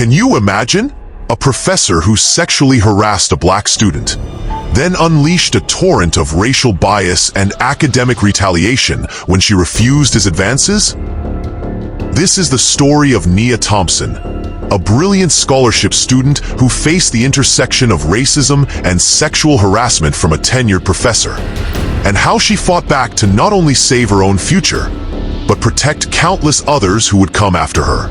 Can you imagine? A professor who sexually harassed a black student, then unleashed a torrent of racial bias and academic retaliation when she refused his advances? This is the story of Nia Thompson, a brilliant scholarship student who faced the intersection of racism and sexual harassment from a tenured professor, and how she fought back to not only save her own future, but protect countless others who would come after her.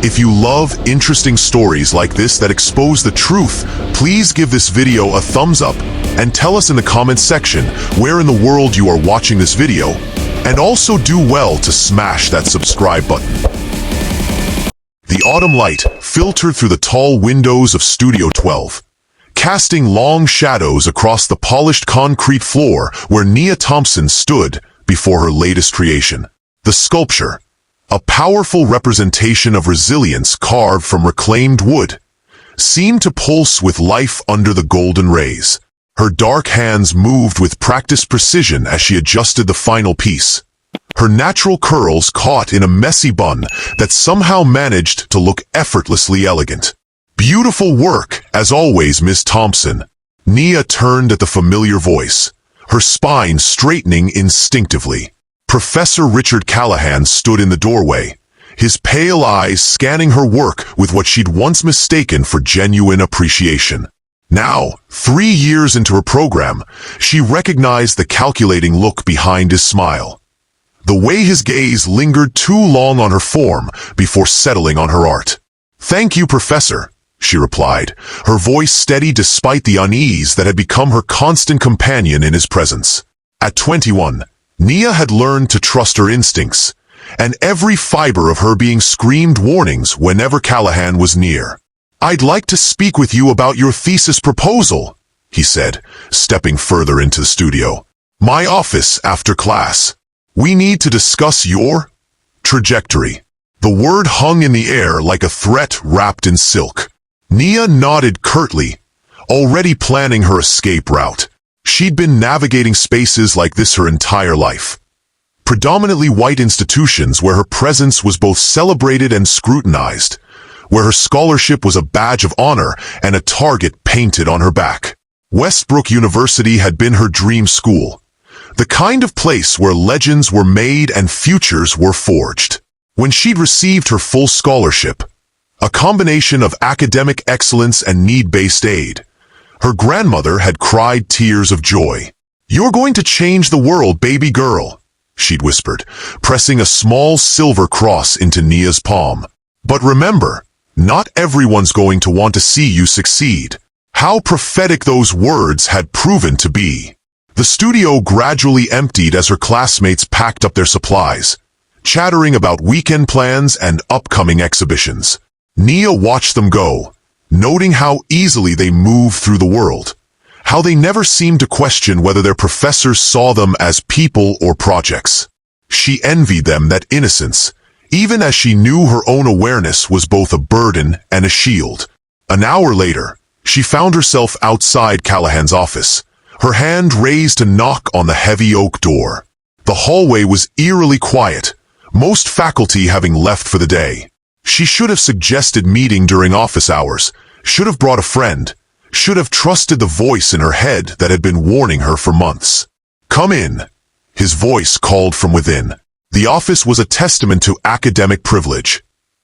If you love interesting stories like this that expose the truth, please give this video a thumbs up and tell us in the comments section where in the world you are watching this video, and also do well to smash that subscribe button. The autumn light filtered through the tall windows of Studio 12, casting long shadows across the polished concrete floor where Nia Thompson stood before her latest creation. The sculpture, a powerful representation of resilience carved from reclaimed wood, seemed to pulse with life under the golden rays. Her dark hands moved with practiced precision as she adjusted the final piece, her natural curls caught in a messy bun that somehow managed to look effortlessly elegant. Beautiful work, as always, Miss Thompson. Nia turned at the familiar voice, her spine straightening instinctively. Professor Richard Callahan stood in the doorway, his pale eyes scanning her work with what she'd once mistaken for genuine appreciation. Now, 3 years into her program, she recognized the calculating look behind his smile, the way his gaze lingered too long on her form before settling on her art. "Thank you, Professor," she replied, her voice steady despite the unease that had become her constant companion in his presence. At 21, Nia had learned to trust her instincts, and every fiber of her being screamed warnings whenever Callahan was near. "I'd like to speak with you about your thesis proposal," he said, stepping further into the studio. "My office after class. We need to discuss your trajectory." The word hung in the air like a threat wrapped in silk. Nia nodded curtly, already planning her escape route. She'd been navigating spaces like this her entire life. Predominantly white institutions where her presence was both celebrated and scrutinized, where her scholarship was a badge of honor and a target painted on her back. Westbrook University had been her dream school, the kind of place where legends were made and futures were forged. When she'd received her full scholarship, a combination of academic excellence and need-based aid, her grandmother had cried tears of joy. "You're going to change the world, baby girl," she'd whispered, pressing a small silver cross into Nia's palm. "But remember, not everyone's going to want to see you succeed." How prophetic those words had proven to be. The studio gradually emptied as her classmates packed up their supplies, chattering about weekend plans and upcoming exhibitions. Nia watched them go, noting how easily they moved through the world, how they never seemed to question whether their professors saw them as people or projects. She envied them that innocence, even as she knew her own awareness was both a burden and a shield. An hour later, she found herself outside Callahan's office, her hand raised to knock on the heavy oak door. The hallway was eerily quiet, most faculty having left for the day. She should have suggested meeting during office hours, should have brought a friend, should have trusted the voice in her head that had been warning her for months. "Come in," his voice called from within. The office was a testament to academic privilege.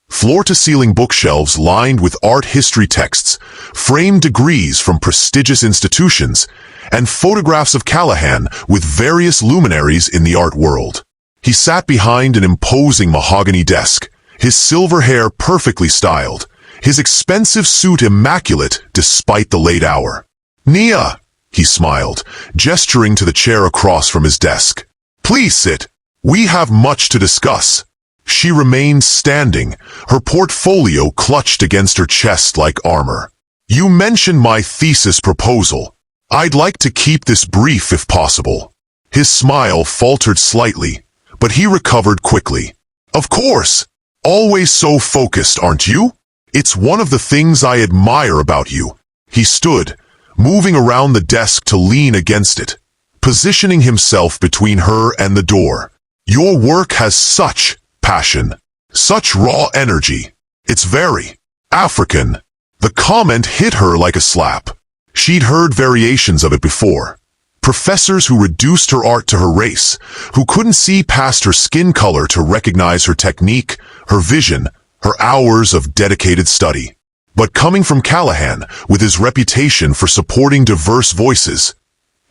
Floor-to-ceiling bookshelves lined with art history texts, framed degrees from prestigious institutions, and photographs of Callahan with various luminaries in the art world. He sat behind an imposing mahogany desk, his silver hair perfectly styled, his expensive suit immaculate despite the late hour. "Nia," he smiled, gesturing to the chair across from his desk. "Please sit. We have much to discuss." She remained standing, her portfolio clutched against her chest like armor. "You mentioned my thesis proposal. I'd like to keep this brief if possible." His smile faltered slightly, but he recovered quickly. "Of course. Always so focused, aren't you? It's one of the things I admire about you." He stood, moving around the desk to lean against it, positioning himself between her and the door. "Your work has such passion, such raw energy. It's very African. The comment hit her like a slap. She'd heard variations of it before. Professors who reduced her art to her race, who couldn't see past her skin color to recognize her technique, her vision, her hours of dedicated study. But coming from Callahan, with his reputation for supporting diverse voices,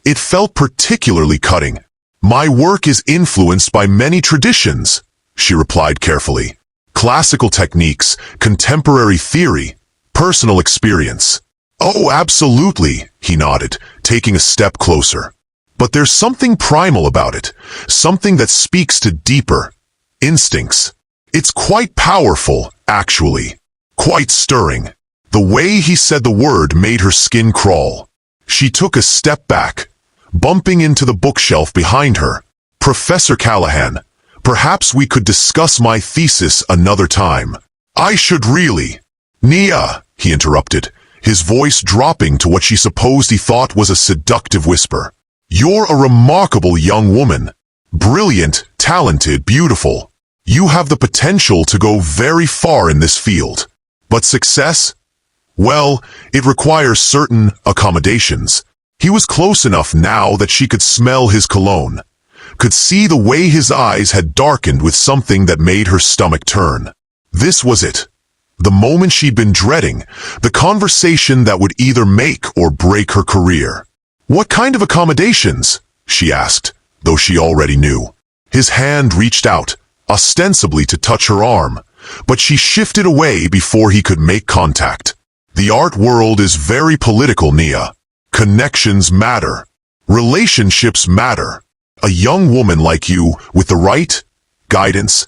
it felt particularly cutting. "My work is influenced by many traditions," she replied carefully. "Classical techniques, contemporary theory, personal experience." "Oh, absolutely," he nodded, taking a step closer. "But there's something primal about it, something that speaks to deeper instincts. It's quite powerful, actually. Quite stirring." The way he said the word made her skin crawl. She took a step back, bumping into the bookshelf behind her. "Professor Callahan, perhaps we could discuss my thesis another time." "I should really—" "Nia," he interrupted, his voice dropping to what she supposed he thought was a seductive whisper. "You're a remarkable young woman. Brilliant, talented, beautiful. You have the potential to go very far in this field. But success? Well, it requires certain accommodations." He was close enough now that she could smell his cologne, could see the way his eyes had darkened with something that made her stomach turn. This was it. The moment she'd been dreading, the conversation that would either make or break her career. "What kind of accommodations?" she asked, though she already knew. His hand reached out, ostensibly to touch her arm, but she shifted away before he could make contact. "The art world is very political, Nia. Connections matter. Relationships matter. A young woman like you, with the right guidance,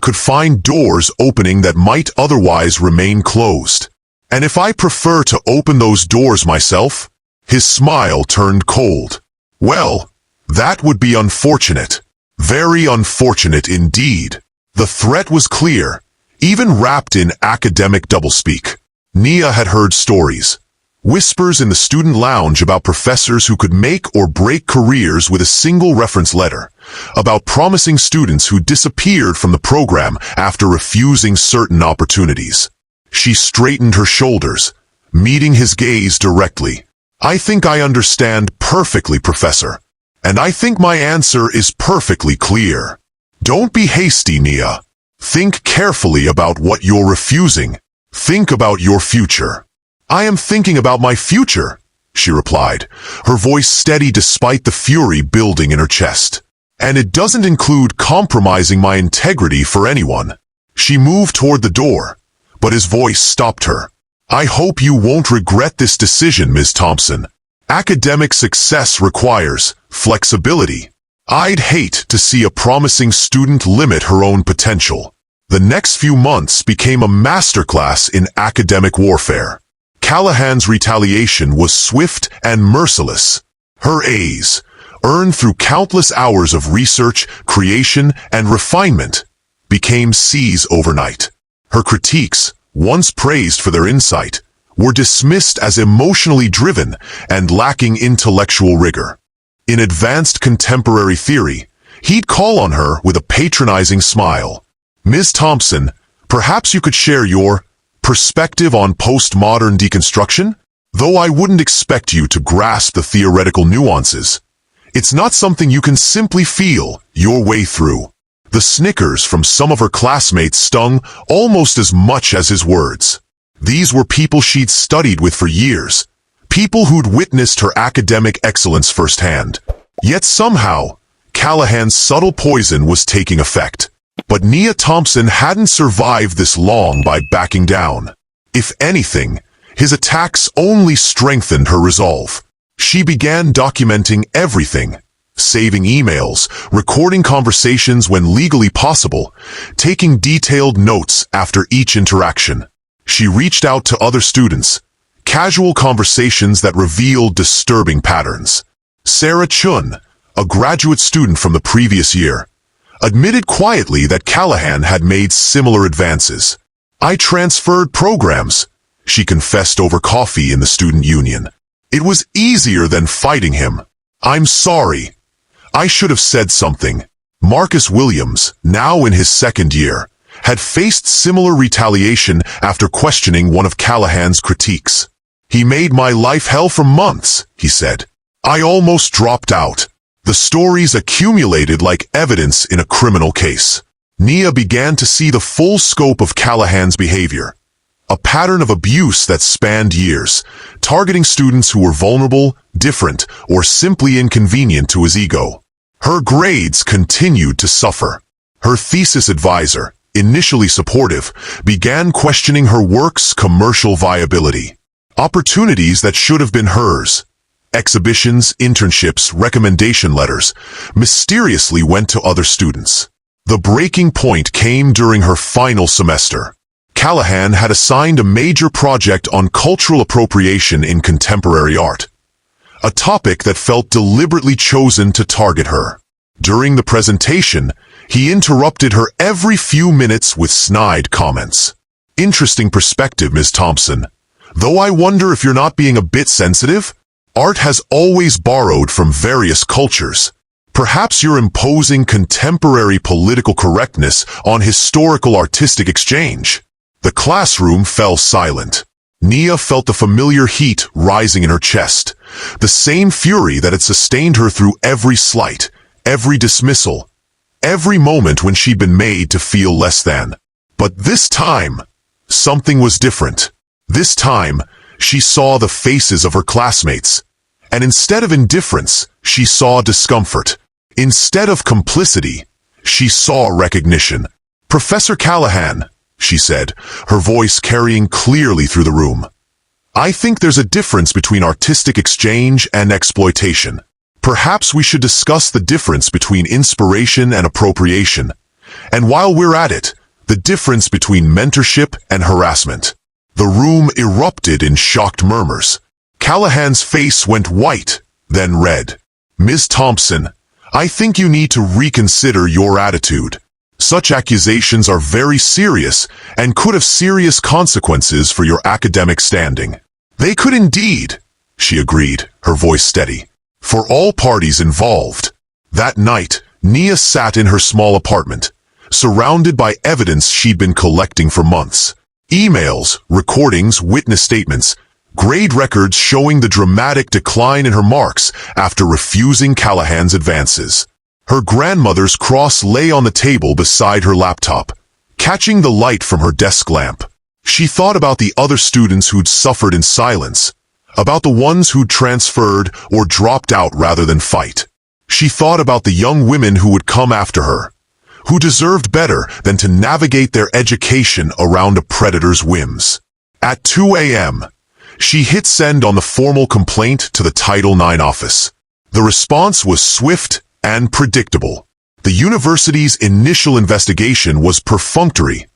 could find doors opening that might otherwise remain closed. And if I prefer to open those doors myself?" His smile turned cold. "Well, that would be unfortunate. Very unfortunate indeed." The threat was clear, even wrapped in academic doublespeak. Nia had heard stories, whispers in the student lounge about professors who could make or break careers with a single reference letter, about promising students who disappeared from the program after refusing certain opportunities. She straightened her shoulders, meeting his gaze directly. "I think I understand perfectly, Professor, and I think my answer is perfectly clear. Don't be hasty, Nia. Think carefully about what you're refusing. Think about your future." "I am thinking about my future," she replied, her voice steady despite the fury building in her chest. "And it doesn't include compromising my integrity for anyone." She moved toward the door, but his voice stopped her. "I hope you won't regret this decision, Ms. Thompson. Academic success requires flexibility. I'd hate to see a promising student limit her own potential." The next few months became a masterclass in academic warfare. Callahan's retaliation was swift and merciless. Her A's, earned through countless hours of research, creation, and refinement, became C's overnight. Her critiques, once praised for their insight, were dismissed as emotionally driven and lacking intellectual rigor. In advanced contemporary theory, he'd call on her with a patronizing smile. "Ms. Thompson, perhaps you could share your perspective on postmodern deconstruction? Though I wouldn't expect you to grasp the theoretical nuances. It's not something you can simply feel your way through." The snickers from some of her classmates stung almost as much as his words. These were people she'd studied with for years, people who'd witnessed her academic excellence firsthand. Yet somehow, Callahan's subtle poison was taking effect. But Nia Thompson hadn't survived this long by backing down. If anything, his attacks only strengthened her resolve. She began documenting everything, saving emails, recording conversations when legally possible, taking detailed notes after each interaction. She reached out to other students, casual conversations that revealed disturbing patterns. Sarah Chun, a graduate student from the previous year, admitted quietly that Callahan had made similar advances. "I transferred programs," she confessed over coffee in the student union. "It was easier than fighting him. I'm sorry. I should have said something." Marcus Williams, now in his second year, had faced similar retaliation after questioning one of Callahan's critiques. "He made my life hell for months," he said. "I almost dropped out." The stories accumulated like evidence in a criminal case. Nia began to see the full scope of Callahan's behavior. A pattern of abuse that spanned years, targeting students who were vulnerable, different, or simply inconvenient to his ego. Her grades continued to suffer. Her thesis advisor, initially supportive, began questioning her work's commercial viability. Opportunities that should have been hers, exhibitions, internships, recommendation letters, mysteriously went to other students. The breaking point came during her final semester. Callahan had assigned a major project on cultural appropriation in contemporary art, a topic that felt deliberately chosen to target her. During the presentation, he interrupted her every few minutes with snide comments. "Interesting perspective, Ms. Thompson. Though I wonder if you're not being a bit sensitive? Art has always borrowed from various cultures. Perhaps you're imposing contemporary political correctness on historical artistic exchange." The classroom fell silent. Nia felt the familiar heat rising in her chest, the same fury that had sustained her through every slight, every dismissal, every moment when she'd been made to feel less than. But this time, something was different. This time, she saw the faces of her classmates, and instead of indifference, she saw discomfort. Instead of complicity, she saw recognition. "Professor Callahan," she said, her voice carrying clearly through the room. "I think there's a difference between artistic exchange and exploitation. Perhaps we should discuss the difference between inspiration and appropriation. And while we're at it, the difference between mentorship and harassment." The room erupted in shocked murmurs. Callahan's face went white, then red. "Ms. Thompson, I think you need to reconsider your attitude. Such accusations are very serious and could have serious consequences for your academic standing." "They could indeed," she agreed, her voice steady, "for all parties involved." That night, Nia sat in her small apartment, surrounded by evidence she'd been collecting for months. Emails, recordings, witness statements, grade records showing the dramatic decline in her marks after refusing Callahan's advances. Her grandmother's cross lay on the table beside her laptop, catching the light from her desk lamp. She thought about the other students who'd suffered in silence, about the ones who'd transferred or dropped out rather than fight. She thought about the young women who would come after her, who deserved better than to navigate their education around a predator's whims. At 2 a.m., she hit send on the formal complaint to the Title IX office. The response was swift and predictable. The university's initial investigation was perfunctory,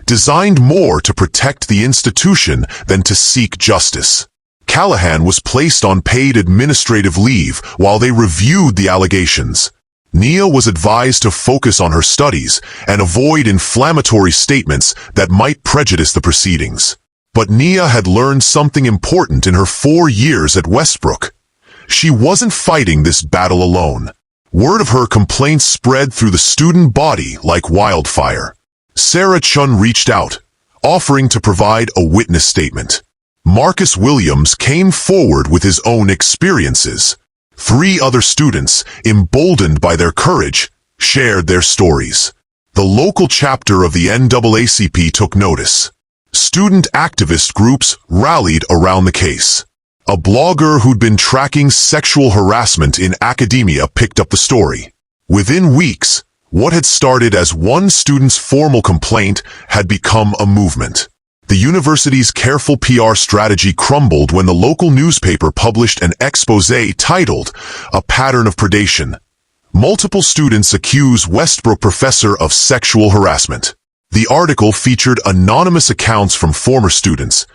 designed more to protect the institution than to seek justice. Callahan was placed on paid administrative leave while they reviewed the allegations. Nia was advised to focus on her studies and avoid inflammatory statements that might prejudice the proceedings. But Nia had learned something important in her 4 years at Westbrook. She wasn't fighting this battle alone. Word of her complaints spread through the student body like wildfire. Sarah Chun reached out, offering to provide a witness statement. Marcus Williams came forward with his own experiences. 3 other students, emboldened by their courage, shared their stories. The local chapter of the NAACP took notice. Student activist groups rallied around the case. A blogger who'd been tracking sexual harassment in academia picked up the story. Within weeks, what had started as one student's formal complaint had become a movement. The university's careful PR strategy crumbled when the local newspaper published an exposé titled, "A Pattern of Predation." Multiple students accuse Westbrook professor of sexual harassment. The article featured anonymous accounts from former students,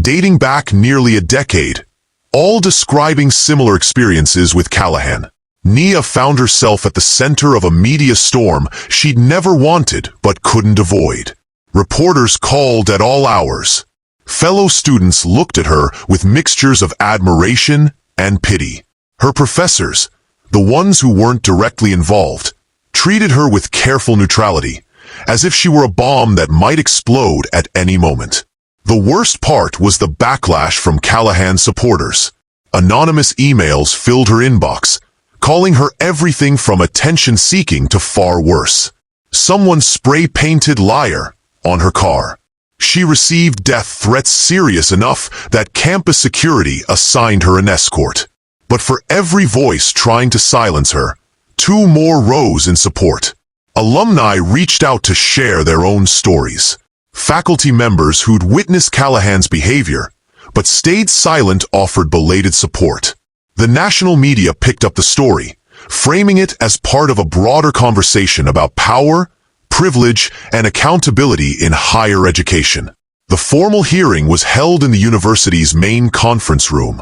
dating back nearly a decade, all describing similar experiences with Callahan. Nia found herself at the center of a media storm she'd never wanted but couldn't avoid. Reporters called at all hours. Fellow students looked at her with mixtures of admiration and pity. Her professors, the ones who weren't directly involved, treated her with careful neutrality, as if she were a bomb that might explode at any moment. The worst part was the backlash from Callahan's supporters. Anonymous emails filled her inbox, calling her everything from attention-seeking to far worse. Someone spray-painted liar on her car. She received death threats serious enough that campus security assigned her an escort. But for every voice trying to silence her, 2 more rose in support. Alumni reached out to share their own stories. Faculty members who'd witnessed Callahan's behavior, but stayed silent, offered belated support. The national media picked up the story, framing it as part of a broader conversation about power, privilege, and accountability in higher education. The formal hearing was held in the university's main conference room,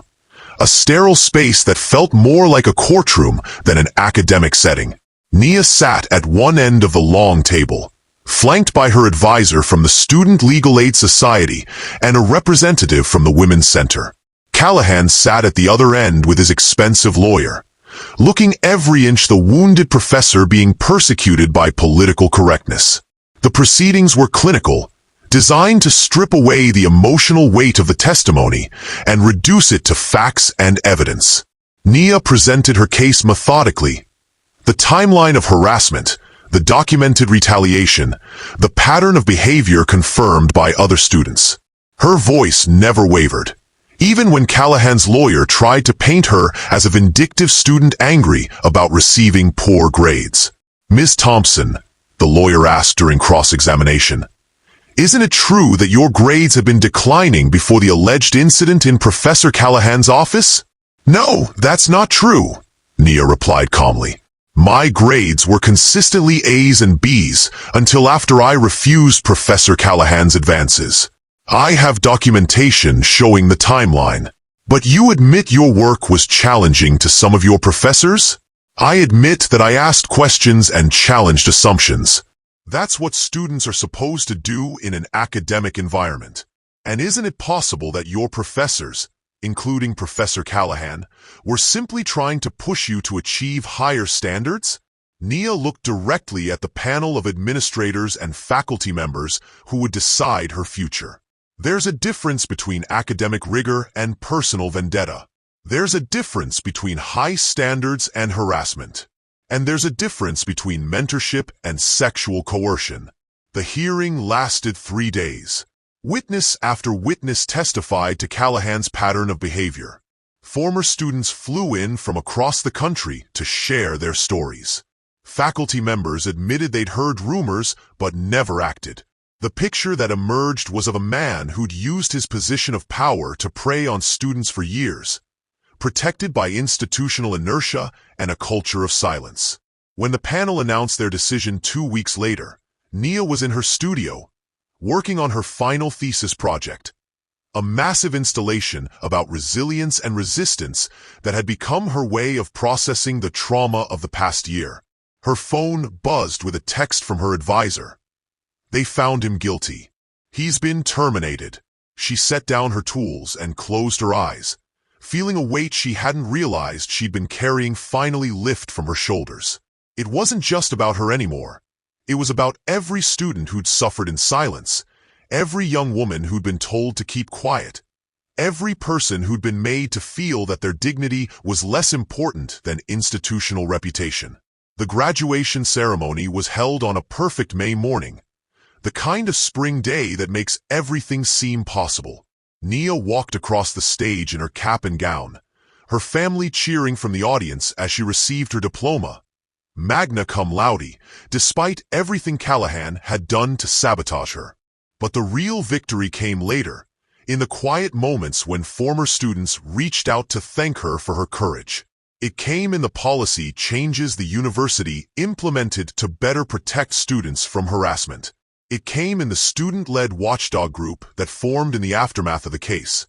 a sterile space that felt more like a courtroom than an academic setting. Nia sat at one end of the long table, flanked by her advisor from the Student Legal Aid Society and a representative from the Women's Center. Callahan sat at the other end with his expensive lawyer, looking every inch the wounded professor being persecuted by political correctness. The proceedings were clinical, designed to strip away the emotional weight of the testimony and reduce it to facts and evidence. Nia presented her case methodically. The timeline of harassment, the documented retaliation, the pattern of behavior confirmed by other students. Her voice never wavered, even when Callahan's lawyer tried to paint her as a vindictive student angry about receiving poor grades. "Ms. Thompson," the lawyer asked during cross-examination, "isn't it true that your grades have been declining before the alleged incident in Professor Callahan's office?" "No, that's not true," Nia replied calmly. "My grades were consistently A's and B's until after I refused Professor Callahan's advances. I have documentation showing the timeline." "But you admit your work was challenging to some of your professors?" "I admit that I asked questions and challenged assumptions. That's what students are supposed to do in an academic environment. And isn't it possible that your professors, including Professor Callahan, were simply trying to push you to achieve higher standards?" Nia looked directly at the panel of administrators and faculty members who would decide her future. There's a difference between academic rigor and personal vendetta. There's a difference between high standards and harassment. And there's a difference between mentorship and sexual coercion. The hearing lasted 3 days. Witness after witness testified to Callahan's pattern of behavior. Former students flew in from across the country to share their stories. Faculty members admitted they'd heard rumors but never acted. The picture that emerged was of a man who'd used his position of power to prey on students for years, protected by institutional inertia and a culture of silence. When the panel announced their decision 2 weeks later, Nia was in her studio, working on her final thesis project, a massive installation about resilience and resistance that had become her way of processing the trauma of the past year. Her phone buzzed with a text from her advisor. "They found him guilty. He's been terminated." She set down her tools and closed her eyes, feeling a weight she hadn't realized she'd been carrying finally lift from her shoulders. It wasn't just about her anymore. It was about every student who'd suffered in silence, every young woman who'd been told to keep quiet, every person who'd been made to feel that their dignity was less important than institutional reputation. The graduation ceremony was held on a perfect May morning, the kind of spring day that makes everything seem possible. Nia walked across the stage in her cap and gown, her family cheering from the audience as she received her diploma, magna cum laude, despite everything Callahan had done to sabotage her. But the real victory came later, in the quiet moments when former students reached out to thank her for her courage. It came in the policy changes the university implemented to better protect students from harassment. It came in the student-led watchdog group that formed in the aftermath of the case,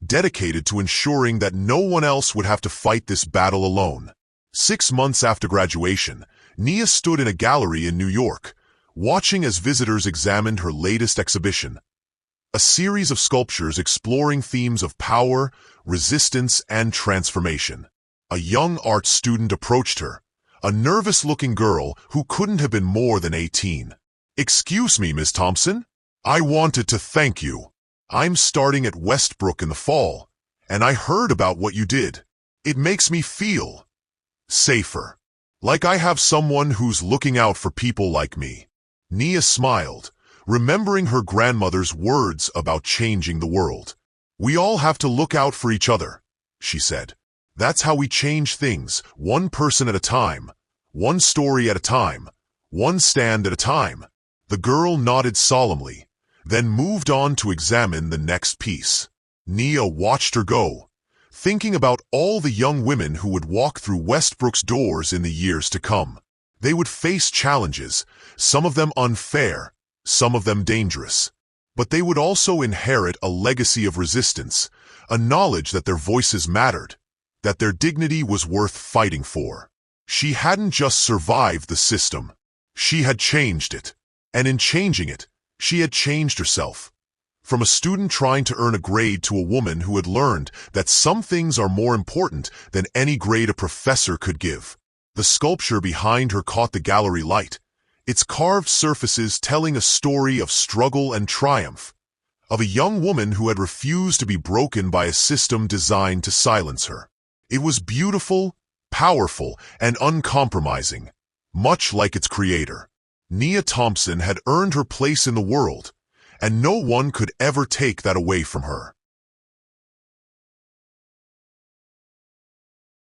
dedicated to ensuring that no one else would have to fight this battle alone. 6 months after graduation, Nia stood in a gallery in New York, watching as visitors examined her latest exhibition, a series of sculptures exploring themes of power, resistance, and transformation. A young art student approached her, a nervous-looking girl who couldn't have been more than 18. Excuse me, Miss Thompson. I wanted to thank you. I'm starting at Westbrook in the fall, and I heard about what you did. It makes me feel safer. Like I have someone who's looking out for people like me. Nia smiled, remembering her grandmother's words about changing the world. We all have to look out for each other, she said. That's how we change things, one person at a time, one story at a time, one stand at a time. The girl nodded solemnly, then moved on to examine the next piece. Nia watched her go, thinking about all the young women who would walk through Westbrook's doors in the years to come. They would face challenges, some of them unfair, some of them dangerous. But they would also inherit a legacy of resistance, a knowledge that their voices mattered, that their dignity was worth fighting for. She hadn't just survived the system, she had changed it. And in changing it, she had changed herself. From a student trying to earn a grade to a woman who had learned that some things are more important than any grade a professor could give. The sculpture behind her caught the gallery light, its carved surfaces telling a story of struggle and triumph, of a young woman who had refused to be broken by a system designed to silence her. It was beautiful, powerful, and uncompromising, much like its creator. Nia Thompson had earned her place in the world, and no one could ever take that away from her.